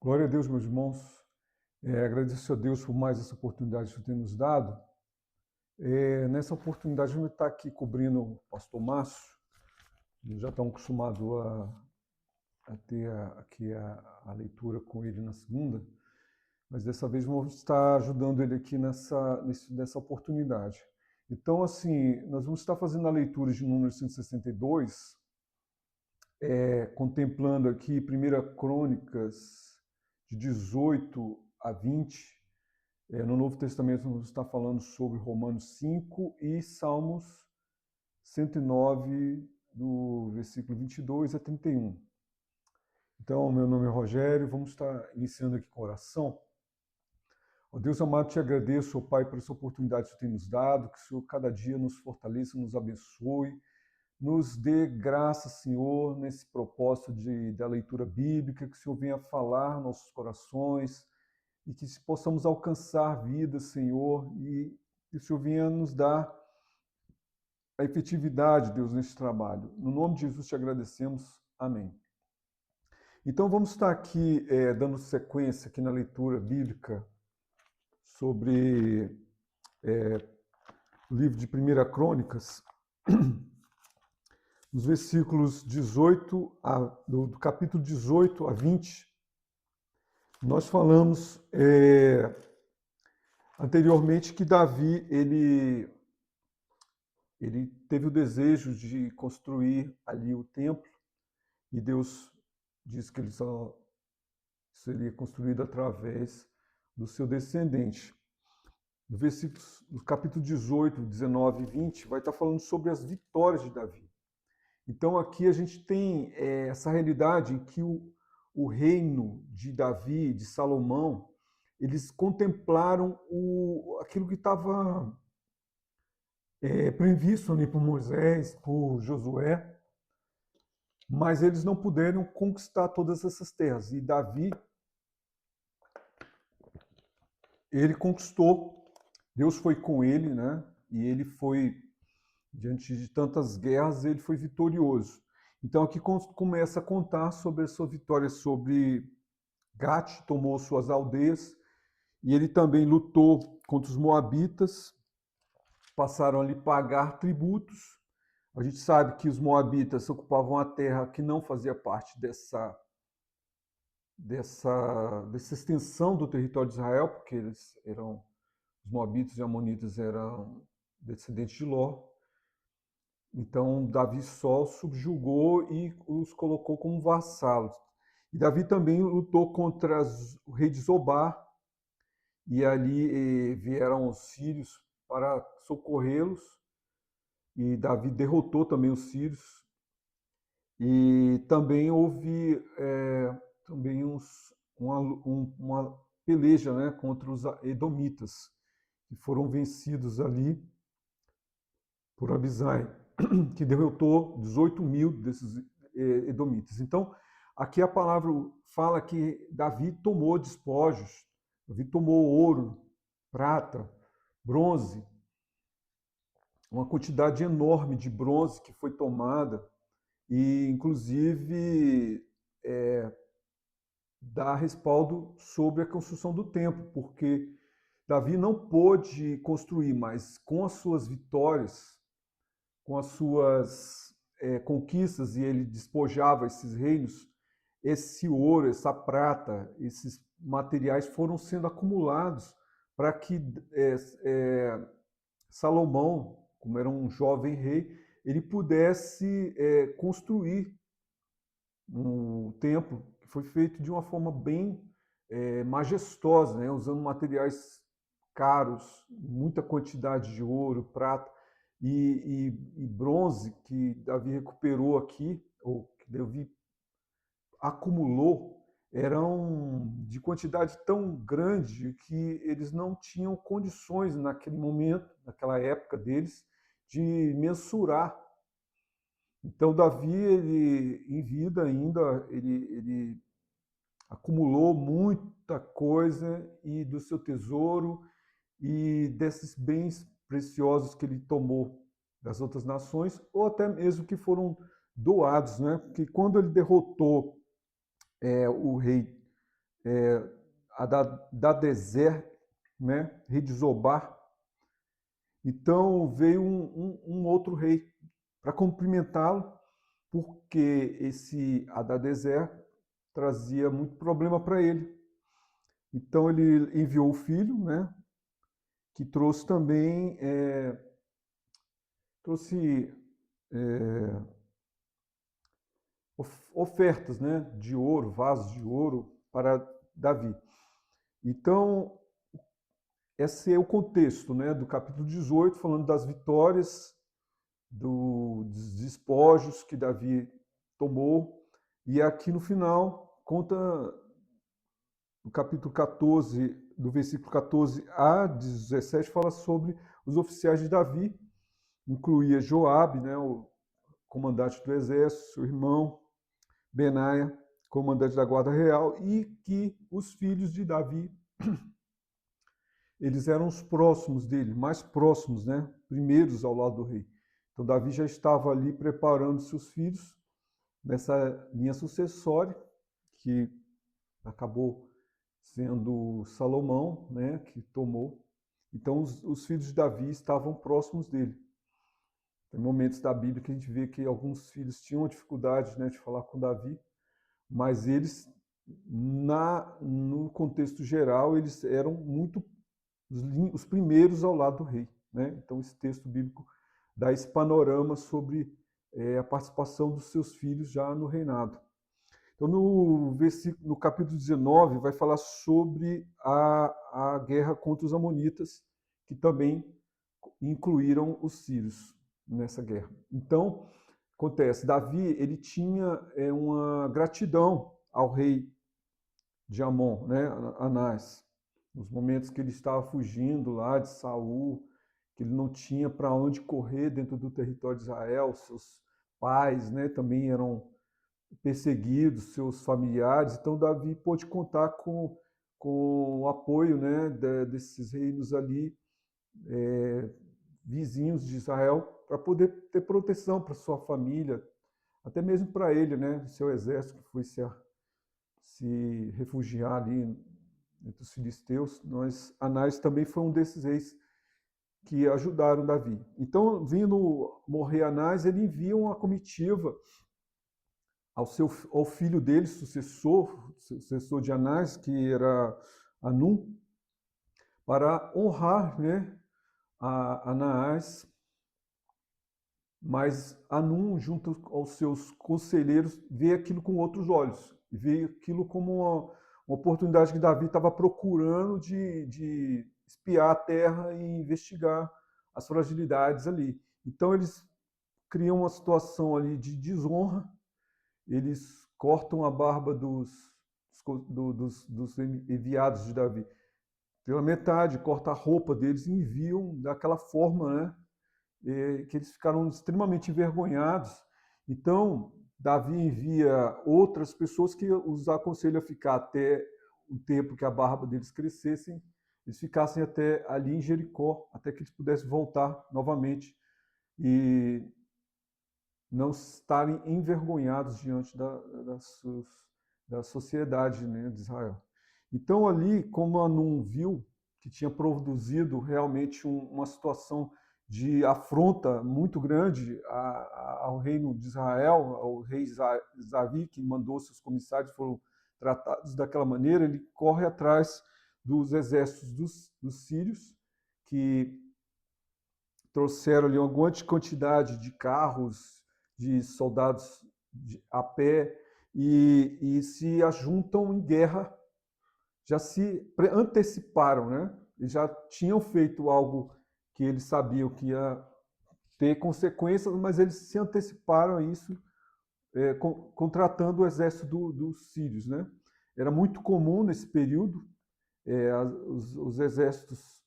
Glória a Deus, meus irmãos. Agradeço a Deus por mais essa oportunidade que tem nos dado. Nessa oportunidade, a gente está aqui cobrindo o pastor Márcio. Já estão acostumados a ter aqui a leitura com ele na segunda, mas dessa vez vamos estar ajudando ele aqui nessa oportunidade. Então, assim, nós vamos estar fazendo a leitura de número 162, contemplando aqui 1 Crônicas de 18 a 20. No Novo Testamento, vamos estar falando sobre Romanos 5 e Salmos 109, do versículo 22 a 31. Então, meu nome é Rogério, vamos estar iniciando aqui com oração. Ó Deus amado, te agradeço, ó Pai, por essa oportunidade que tu tem nos dado, que o Senhor cada dia nos fortaleça, nos abençoe, nos dê graça, Senhor, nesse propósito da leitura bíblica, que o Senhor venha falar nossos corações, e que possamos alcançar vidas, Senhor, e que o Senhor venha nos dar a efetividade, Deus, nesse trabalho. No nome de Jesus te agradecemos. Amém. Então vamos estar aqui dando sequência aqui na leitura bíblica sobre o livro de 1 Crônicas, nos versículos 18 do capítulo 18 a 20. Nós falamos anteriormente que Davi ele teve o desejo de construir ali o templo, e Deus disse que ele só seria construído através do seu descendente. No capítulo 18, 19 e 20, vai estar falando sobre as vitórias de Davi. Então aqui a gente tem essa realidade em que o reino de Davi, de Salomão, eles contemplaram aquilo que estava previsto ali por Moisés, por Josué, mas eles não puderam conquistar todas essas terras. E Davi, ele conquistou, Deus foi com ele, né? E ele foi, diante de tantas guerras, ele foi vitorioso. Então aqui começa a contar sobre a sua vitória sobre Gate, tomou suas aldeias, e ele também lutou contra os moabitas, passaram a lhe pagar tributos. A gente sabe que os moabitas ocupavam a terra que não fazia parte dessa extensão do território de Israel, porque os moabitas e amonitas eram descendentes de Ló. Então Davi só subjugou e os colocou como vassalos. E Davi também lutou contra o rei de Zobá, e ali vieram os sírios para socorrê-los, e Davi derrotou também os sírios. E também houve também uma peleja, né, contra os edomitas, que foram vencidos ali por Abisai, que derrotou 18 mil desses edomitas. Então, aqui a palavra fala que Davi tomou despojos, Davi tomou ouro, prata, bronze, uma quantidade enorme de bronze que foi tomada, e inclusive dá respaldo sobre a construção do templo, porque Davi não pôde construir, mas com as suas vitórias, com as suas conquistas, e ele despojava esses reinos, esse ouro, essa prata, esses materiais foram sendo acumulados para que Salomão, como era um jovem rei, ele pudesse construir um templo que foi feito de uma forma bem majestosa, né? Usando materiais caros, muita quantidade de ouro, prata e bronze que Davi recuperou aqui, ou que Davi acumulou, eram de quantidade tão grande que eles não tinham condições naquele momento, naquela época deles, de mensurar. Então Davi, ele em vida ainda, ele acumulou muita coisa e do seu tesouro e desses bens preciosos que ele tomou das outras nações, ou até mesmo que foram doados, né? Porque quando ele derrotou o rei Hadadezer, né, rei de Zobar. Então veio um outro rei para cumprimentá-lo, porque esse Hadadezer trazia muito problema para ele. Então ele enviou o filho, né, que trouxe também trouxe é, ofertas, né, de ouro, vasos de ouro para Davi. Então esse é o contexto, né, do capítulo 18, falando das vitórias, dos despojos que Davi tomou. E aqui no final conta no capítulo 14, do versículo 14 a 17, fala sobre os oficiais de Davi, incluía Joabe, né, o comandante do exército, seu irmão Benaia, comandante da guarda real, e que os filhos de Davi, eles eram os próximos dele, mais próximos, né, primeiros ao lado do rei. Então Davi já estava ali preparando seus filhos nessa linha sucessória, que acabou sendo Salomão, né, que tomou. Então os filhos de Davi estavam próximos dele. Tem momentos da Bíblia que a gente vê que alguns filhos tinham dificuldade, né, de falar com Davi, mas eles, no contexto geral, eles eram muito os primeiros ao lado do rei, né? Então esse texto bíblico dá esse panorama sobre a participação dos seus filhos já no reinado. Então no capítulo 19 vai falar sobre a guerra contra os amonitas, que também incluíram os sírios nessa guerra. Então, acontece, Davi ele tinha uma gratidão ao rei de Amon, né, Anás, nos momentos que ele estava fugindo lá de Saul, que ele não tinha para onde correr dentro do território de Israel, seus pais, né, também eram perseguidos, seus familiares. Então Davi pôde contar com o apoio, né, desses reinos ali vizinhos de Israel para poder ter proteção para sua família, até mesmo para ele, né, seu exército que foi se refugiar ali entre os filisteus. Anás também foi um desses reis que ajudaram Davi. Então, vindo morrer Anás, ele envia uma comitiva ao filho dele, sucessor de Anás, que era Anum, para honrar, né, a Anás. Mas Anum, junto aos seus conselheiros, vê aquilo com outros olhos, vê aquilo como uma oportunidade que Davi estava procurando de espiar a terra e investigar as fragilidades ali. Então eles criam uma situação ali de desonra, eles cortam a barba dos enviados de Davi pela metade, corta a roupa deles e enviam daquela forma, né, que eles ficaram extremamente envergonhados. Então, Davi envia outras pessoas que os aconselham a ficar até o tempo que a barba deles crescessem, eles ficassem até ali em Jericó, até que eles pudessem voltar novamente e não estarem envergonhados diante da sociedade, né, de Israel. Então ali, como Anum viu que tinha produzido realmente uma situação de afronta muito grande ao reino de Israel, ao rei Davi, que mandou seus comissários, foram tratados daquela maneira, ele corre atrás dos exércitos dos sírios, que trouxeram ali uma grande quantidade de carros, de soldados a pé, e se ajuntam em guerra, já se anteciparam, né? Eles já tinham feito algo que eles sabiam que ia ter consequências, mas eles se anteciparam a isso, contratando o exército dos sírios, né? Era muito comum nesse período, os exércitos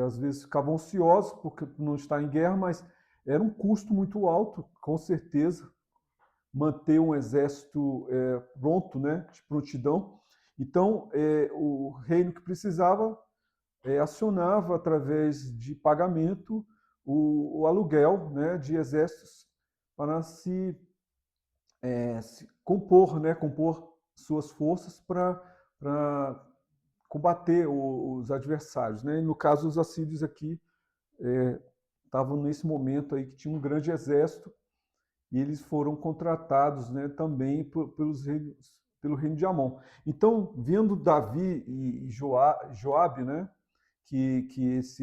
às vezes ficavam ociosos porque não está em guerra, mas era um custo muito alto, com certeza, manter um exército pronto, né, de prontidão. Então, o reino que precisava acionava, através de pagamento, o aluguel, né, de exércitos para se compor, né, compor suas forças para combater os adversários, né? E no caso, os assírios aqui estavam nesse momento aí que tinha um grande exército e eles foram contratados, né, também pelo reino de Amon. Então, vendo Davi e Joabe, né, eles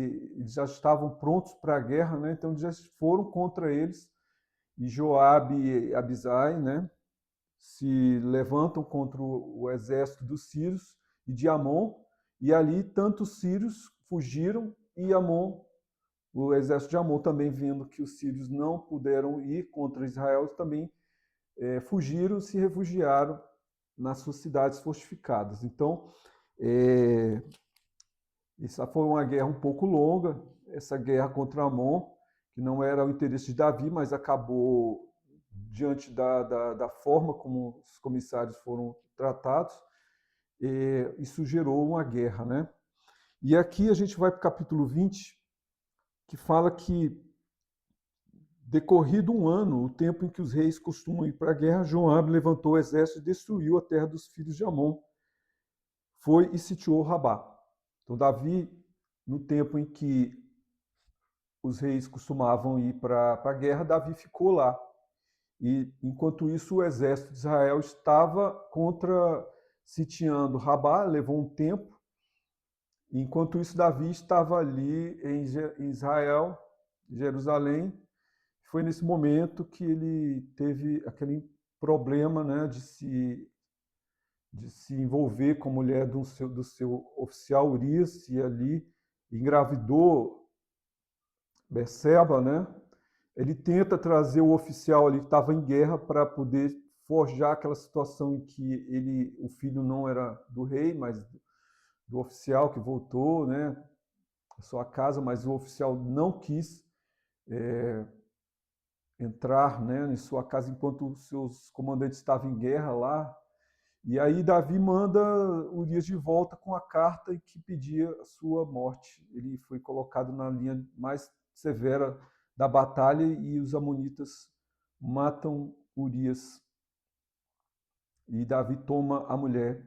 já estavam prontos para a guerra, né, então eles já foram contra eles, e Joabe e Abisai, né, se levantam contra o exército dos sírios e de Amon, e ali tanto os sírios fugiram e Amon, o exército de Amon também vendo que os sírios não puderam ir contra Israel, também fugiram, se refugiaram nas suas cidades fortificadas. Então, essa foi uma guerra um pouco longa, essa guerra contra Amon, que não era o interesse de Davi, mas acabou, diante da forma como os comissários foram tratados, isso gerou uma guerra, né? E aqui a gente vai para o capítulo 20, que fala que, decorrido um ano, o tempo em que os reis costumam ir para a guerra, Joabe levantou o exército e destruiu a terra dos filhos de Amon. Foi e sitiou Rabá. Então, Davi, no tempo em que os reis costumavam ir para a guerra, Davi ficou lá. E, enquanto isso, o exército de Israel estava sitiando Rabá, levou um tempo. Enquanto isso, Davi estava ali em Israel, Jerusalém. Foi nesse momento que ele teve aquele problema, né, de se envolver com a mulher do seu oficial Urias, e ali engravidou Betseba, né? Ele tenta trazer o oficial ali que estava em guerra para poder forjar aquela situação em que o filho não era do rei, mas do oficial que voltou, né, à sua casa, mas o oficial não quis entrar, né, em sua casa enquanto os seus comandantes estavam em guerra lá. E aí Davi manda Urias de volta com a carta que pedia a sua morte. Ele foi colocado na linha mais severa da batalha e os amonitas matam Urias. E Davi toma a mulher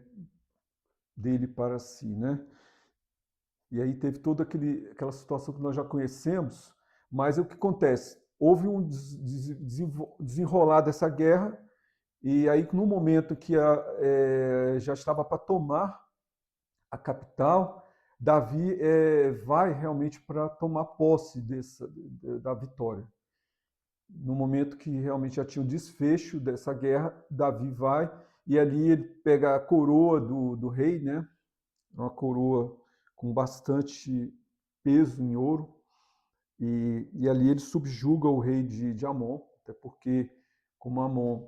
dele para si, né? E aí teve toda aquela situação que nós já conhecemos, mas o que acontece? Houve um desenrolar dessa guerra, e aí no momento que já estava para tomar a capital, Davi vai realmente para tomar posse da vitória. No momento que realmente já tinha o desfecho dessa guerra, Davi vai, e ali ele pega a coroa do rei, né? Uma coroa com bastante peso em ouro, e ali ele subjuga o rei de Amon, até porque, como Amon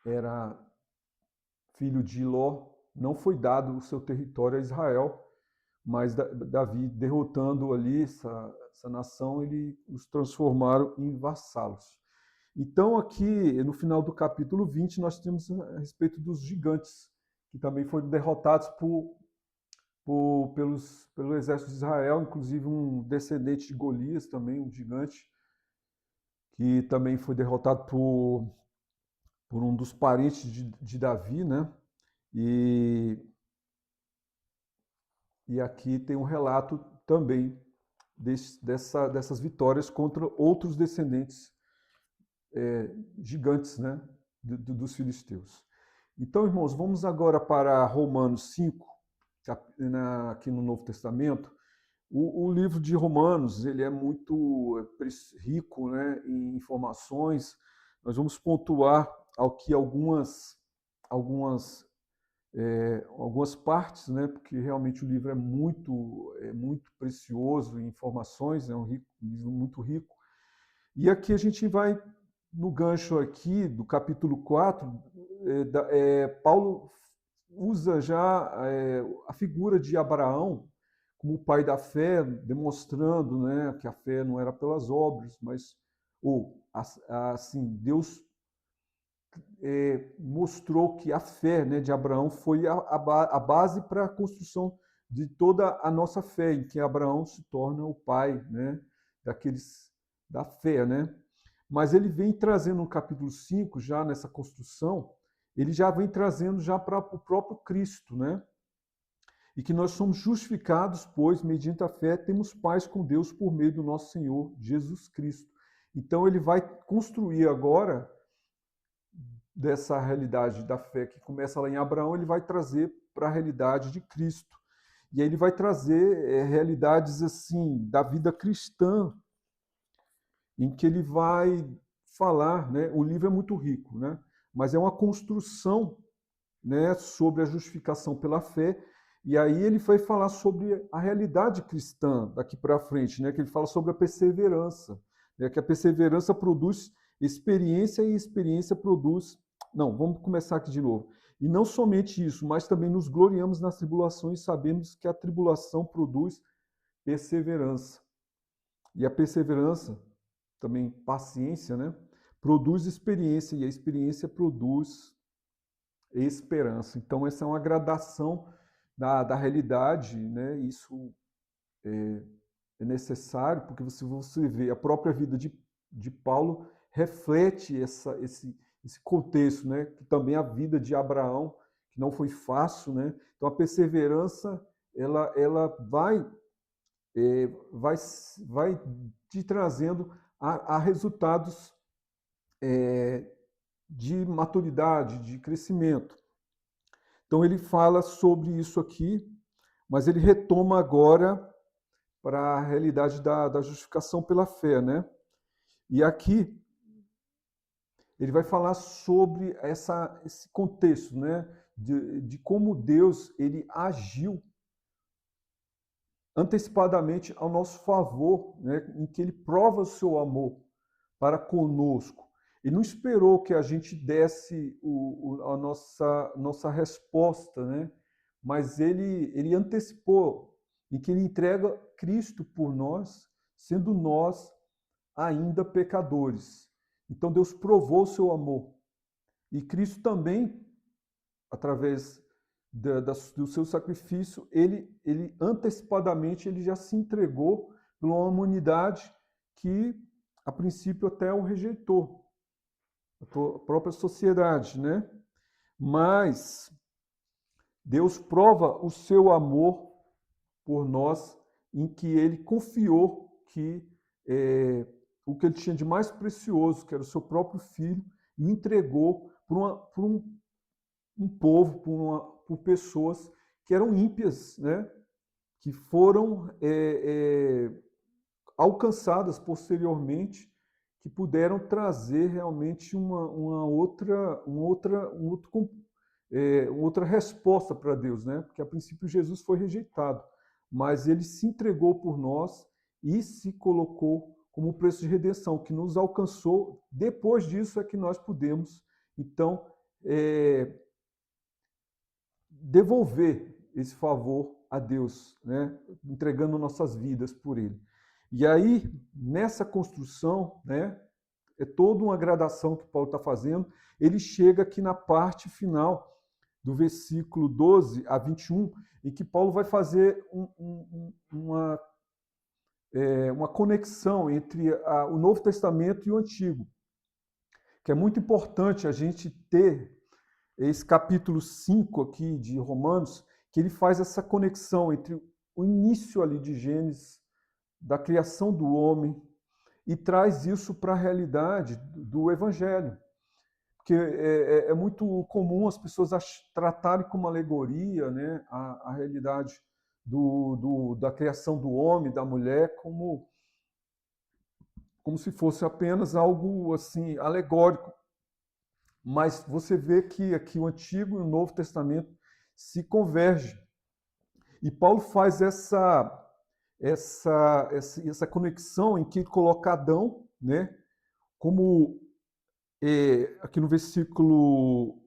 era filho de Ló, não foi dado o seu território a Israel, mas Davi, derrotando ali essa nação, ele os transformaram em vassalos. Então, aqui, no final do capítulo 20, nós temos a respeito dos gigantes, que também foram derrotados pelo exército de Israel, inclusive um descendente de Golias, também um gigante, que também foi derrotado por um dos parentes de Davi, né? E aqui tem um relato também dessas vitórias contra outros descendentes gigantes, né, dos filisteus. Então, irmãos, vamos agora para Romanos 5, aqui no Novo Testamento. O livro de Romanos, ele é muito rico, né, em informações. Nós vamos pontuar aqui algumas partes, né, porque realmente o livro é muito precioso em informações, é um livro muito rico. E aqui a gente vai no gancho aqui do capítulo 4, Paulo usa já a figura de Abraão como o pai da fé, demonstrando, né, que a fé não era pelas obras, mas assim, Deus mostrou que a fé, né, de Abraão foi a base para a construção de toda a nossa fé, em que Abraão se torna o pai, né, da fé, né? Mas ele vem trazendo no capítulo 5, já nessa construção, ele já vem trazendo já para o próprio Cristo, né? e que nós somos justificados, pois, mediante a fé, temos paz com Deus por meio do nosso Senhor Jesus Cristo. Então ele vai construir agora dessa realidade da fé que começa lá em Abraão, ele vai trazer para a realidade de Cristo. E aí ele vai trazer realidades assim da vida cristã, em que ele vai falar, né? O livro é muito rico, né? Mas é uma construção, né, sobre a justificação pela fé. E aí ele vai falar sobre a realidade cristã daqui para frente, né? Que ele fala sobre a perseverança, né? Que a perseverança produz experiência e experiência produz. Não, vamos começar aqui de novo. E não somente isso, mas também nos gloriamos nas tribulações, sabemos que a tribulação produz perseverança. E a perseverança, também paciência, né? Produz experiência, e a experiência produz esperança. Então, essa é uma gradação da realidade, né? Isso é necessário, porque você vê a própria vida de Paulo reflete esse contexto, né? Que também a vida de Abraão, que não foi fácil, né? Então, a perseverança, ela vai te trazendo a resultados de maturidade, de crescimento. Então ele fala sobre isso aqui, mas ele retoma agora para a realidade da justificação pela fé, né? E aqui ele vai falar sobre esse contexto, né? De como Deus ele agiu antecipadamente ao nosso favor, né? Em que ele prova o seu amor para conosco. Ele não esperou que a gente desse a nossa resposta, né? Mas ele antecipou em que ele entrega Cristo por nós, sendo nós ainda pecadores. Então Deus provou o seu amor. E Cristo também, através do seu sacrifício, ele antecipadamente ele já se entregou pela uma humanidade que, a princípio, até o rejeitou, a própria sociedade, né? Mas Deus prova o seu amor por nós, em que ele confiou que o que ele tinha de mais precioso, que era o seu próprio filho, e o entregou por um povo, por pessoas que eram ímpias, né? Que foram alcançadas posteriormente, que puderam trazer realmente uma outra resposta para Deus, né? Porque a princípio Jesus foi rejeitado, mas ele se entregou por nós e se colocou como preço de redenção, que nos alcançou. Depois disso é que nós podemos, então, devolver esse favor a Deus, né? Entregando nossas vidas por ele. E aí, nessa construção, né, é toda uma gradação que Paulo está fazendo, ele chega aqui na parte final do versículo 12 a 21, em que Paulo vai fazer uma conexão entre o Novo Testamento e o Antigo, que é muito importante a gente ter esse capítulo 5 aqui de Romanos, que ele faz essa conexão entre o início ali de Gênesis, da criação do homem, e traz isso para a realidade do Evangelho. Porque é muito comum as pessoas tratarem como alegoria, né, a realidade da criação do homem, da mulher, como se fosse apenas algo assim alegórico. Mas você vê que aqui o Antigo e o Novo Testamento se convergem. E Paulo faz essa conexão em que ele coloca Adão, né, como aqui no versículo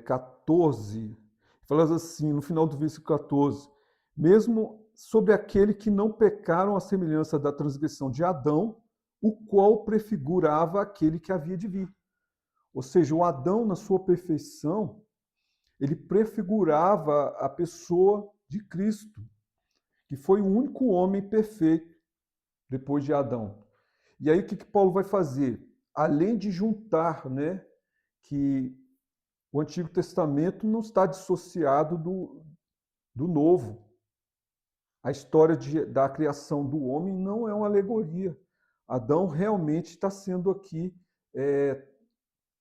14, fala assim, no final do versículo 14, mesmo sobre aquele que não pecaram à semelhança da transgressão de Adão, o qual prefigurava aquele que havia de vir. Ou seja, o Adão, na sua perfeição, ele prefigurava a pessoa de Cristo, que foi o único homem perfeito depois de Adão. E aí o que Paulo vai fazer? Além de juntar, né, que o Antigo Testamento não está dissociado do novo. A história da criação do homem não é uma alegoria. Adão realmente está sendo aqui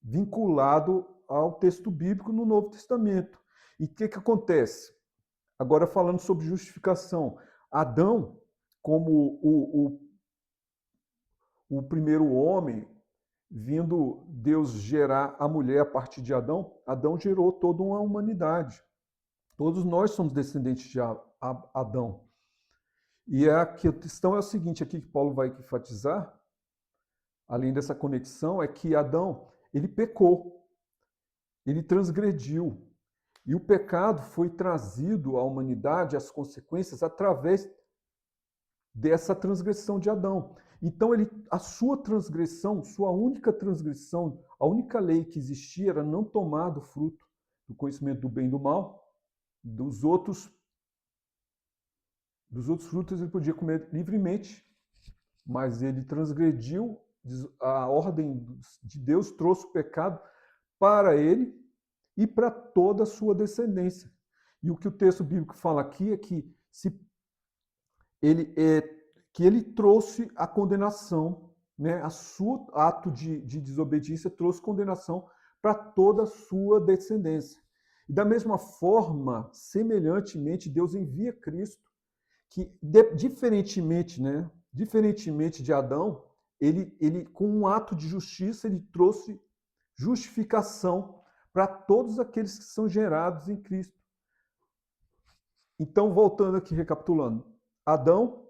vinculado ao texto bíblico no Novo Testamento. E o que acontece? Agora falando sobre justificação. Adão, como o primeiro homem, vindo Deus gerar a mulher a partir de Adão, Adão gerou toda uma humanidade. Todos nós somos descendentes de Adão. E a questão é o seguinte, aqui que Paulo vai enfatizar, além dessa conexão, é que Adão, ele pecou, ele transgrediu. E o pecado foi trazido à humanidade, as consequências, através dessa transgressão de Adão. Então, a sua transgressão, sua única transgressão, a única lei que existia era não tomar do fruto do conhecimento do bem e do mal. Dos outros frutos ele podia comer livremente, mas ele transgrediu a ordem de Deus, trouxe o pecado para ele e para toda a sua descendência. E o que o texto bíblico fala aqui é que ele trouxe a condenação, né? A sua ato de desobediência trouxe condenação para toda a sua descendência. E da mesma forma, semelhantemente, Deus envia Cristo, que diferentemente de Adão, ele com um ato de justiça, ele trouxe justificação para todos aqueles que são gerados em Cristo. Então, voltando aqui, recapitulando, Adão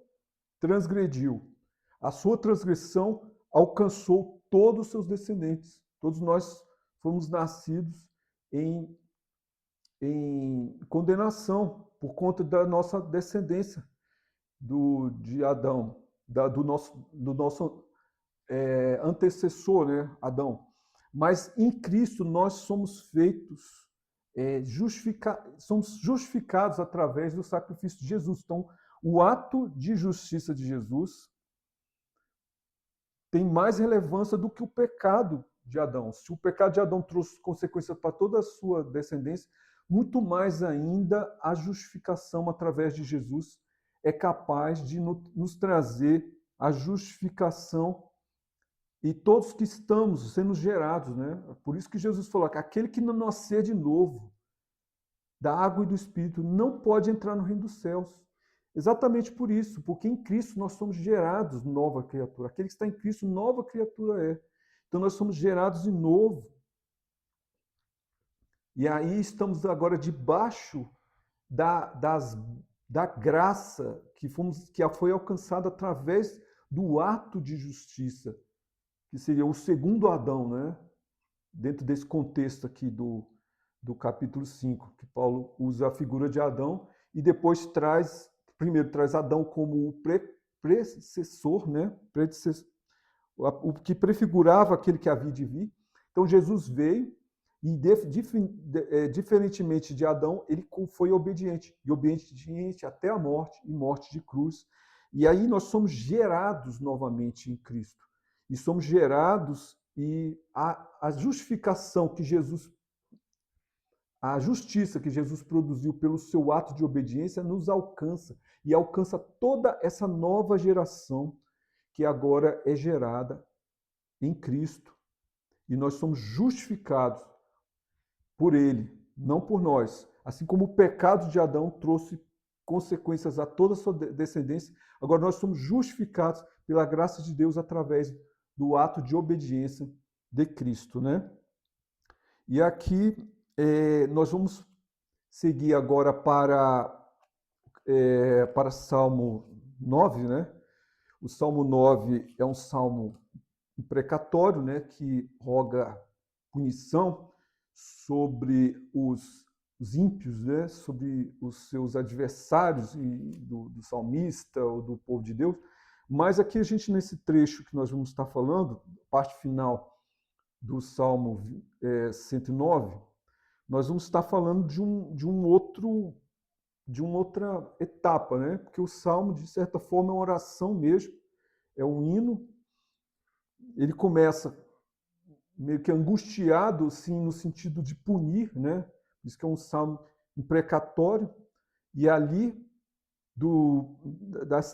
transgrediu. A sua transgressão alcançou todos os seus descendentes. Todos nós fomos nascidos em condenação por conta da nossa descendência de Adão, do nosso antecessor, né, Adão. Mas em Cristo nós somos feitos, somos justificados através do sacrifício de Jesus. Então, o ato de justiça de Jesus tem mais relevância do que o pecado de Adão. Se o pecado de Adão trouxe consequências para toda a sua descendência, muito mais ainda a justificação através de Jesus é capaz de nos trazer a justificação e todos que estamos sendo gerados, né? Por isso que Jesus falou que aquele que não nascer de novo da água e do Espírito não pode entrar no reino dos céus. Exatamente por isso, porque em Cristo nós somos gerados nova criatura. Aquele que está em Cristo, nova criatura é. Então nós somos gerados de novo. E aí estamos agora debaixo da graça que foi alcançada através do ato de justiça, que seria o segundo Adão, né? Dentro desse contexto aqui do capítulo 5, que Paulo usa a figura de Adão e depois primeiro traz Adão como o predecessor, né? O que prefigurava aquele que havia de vir. Então Jesus veio e, diferentemente de Adão, ele foi obediente, e obediente até a morte, e morte de cruz. E aí nós somos gerados novamente em Cristo. E somos gerados, e a justificação que Jesus, a justiça que Jesus produziu pelo seu ato de obediência nos alcança, e alcança toda essa nova geração que agora é gerada em Cristo. E nós somos justificados por ele, não por nós. Assim como o pecado de Adão trouxe consequências a toda a sua descendência, agora nós somos justificados pela graça de Deus através do ato de obediência de Cristo, né? E aqui nós vamos seguir agora para Salmo 9, né? O Salmo 9 é um salmo imprecatório, né? Que roga punição sobre os ímpios, né? Sobre os seus adversários do salmista ou do povo de Deus. Mas aqui a gente, nesse trecho que nós vamos estar falando, parte final do Salmo 109, nós vamos estar falando de uma outra etapa, né? Porque o Salmo, de certa forma, é uma oração mesmo, é um hino. Ele começa meio que angustiado, assim, no sentido de punir, né? Isso que é um salmo imprecatório. E ali,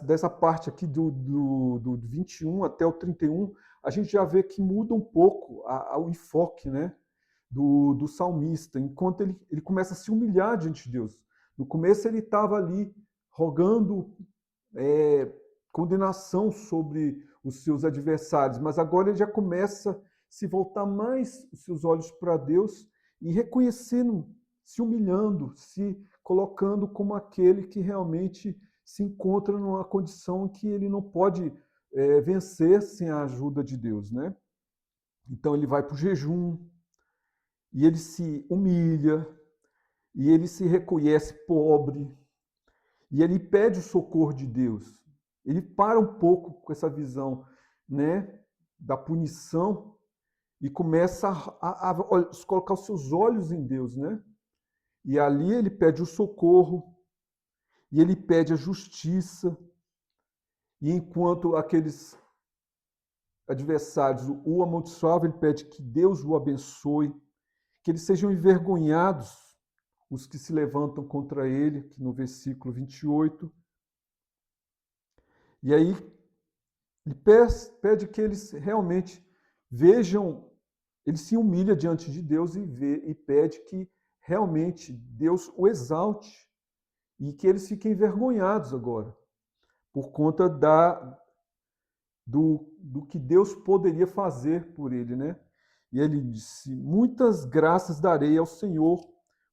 dessa parte aqui do 21 até o 31, a gente já vê que muda um pouco o enfoque, né, do salmista, enquanto ele começa a se humilhar diante de Deus. No começo ele estava ali rogando condenação sobre os seus adversários, mas agora ele já começa a se voltar mais os seus olhos para Deus e reconhecendo, se humilhando, se colocando como aquele que realmente se encontra numa condição que ele não pode vencer sem a ajuda de Deus, né? Então ele vai para o jejum e ele se humilha e ele se reconhece pobre e ele pede o socorro de Deus. Ele para um pouco com essa visão, né, da punição e começa a colocar os seus olhos em Deus, né? E ali ele pede o socorro e ele pede a justiça. E enquanto aqueles adversários o amaldiçoavam, ele pede que Deus o abençoe, que eles sejam envergonhados os que se levantam contra ele, que no versículo 28. E aí ele pede que eles realmente vejam, ele se humilha diante de Deus e pede que realmente Deus o exalte e que eles fiquem envergonhados agora, por conta do que Deus poderia fazer por ele, né? E ele disse: muitas graças darei ao Senhor,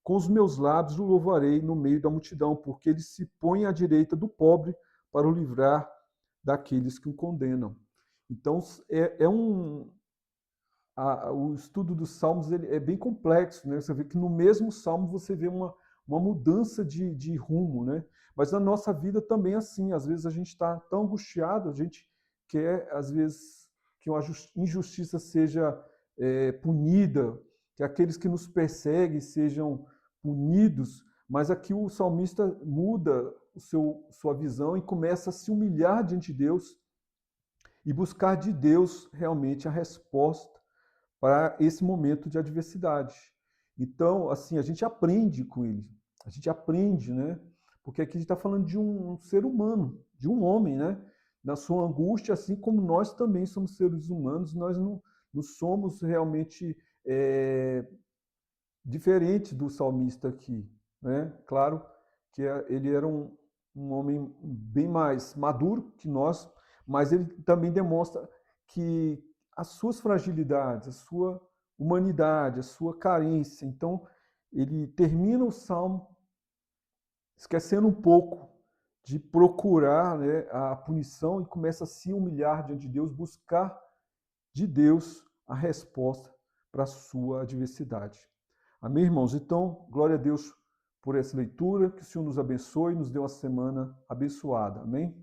com os meus lábios o louvarei no meio da multidão, porque ele se põe à direita do pobre para o livrar daqueles que o condenam. Então, o estudo dos Salmos ele é bem complexo, né? Você vê que no mesmo Salmo você vê uma mudança de rumo, né? Mas na nossa vida também é assim. Às vezes a gente está tão angustiado, a gente quer, às vezes, que uma injustiça seja punida, que aqueles que nos perseguem sejam punidos, mas aqui o salmista muda sua visão e começa a se humilhar diante de Deus e buscar de Deus realmente a resposta para esse momento de adversidade. Então, assim, a gente aprende com ele, a gente aprende, né? Porque aqui a gente está falando de um ser humano, de um homem, né? Na sua angústia, assim como nós também somos seres humanos, nós não somos realmente diferentes do salmista aqui, né? Claro que ele era um homem bem mais maduro que nós, mas ele também demonstra que as suas fragilidades, a sua humanidade, a sua carência. Então, ele termina o salmo esquecendo um pouco de procurar, né, a punição e começa a se humilhar diante de Deus, buscar de Deus a resposta para a sua adversidade. Amém, irmãos? Então, glória a Deus por essa leitura, que o Senhor nos abençoe e nos dê uma semana abençoada. Amém?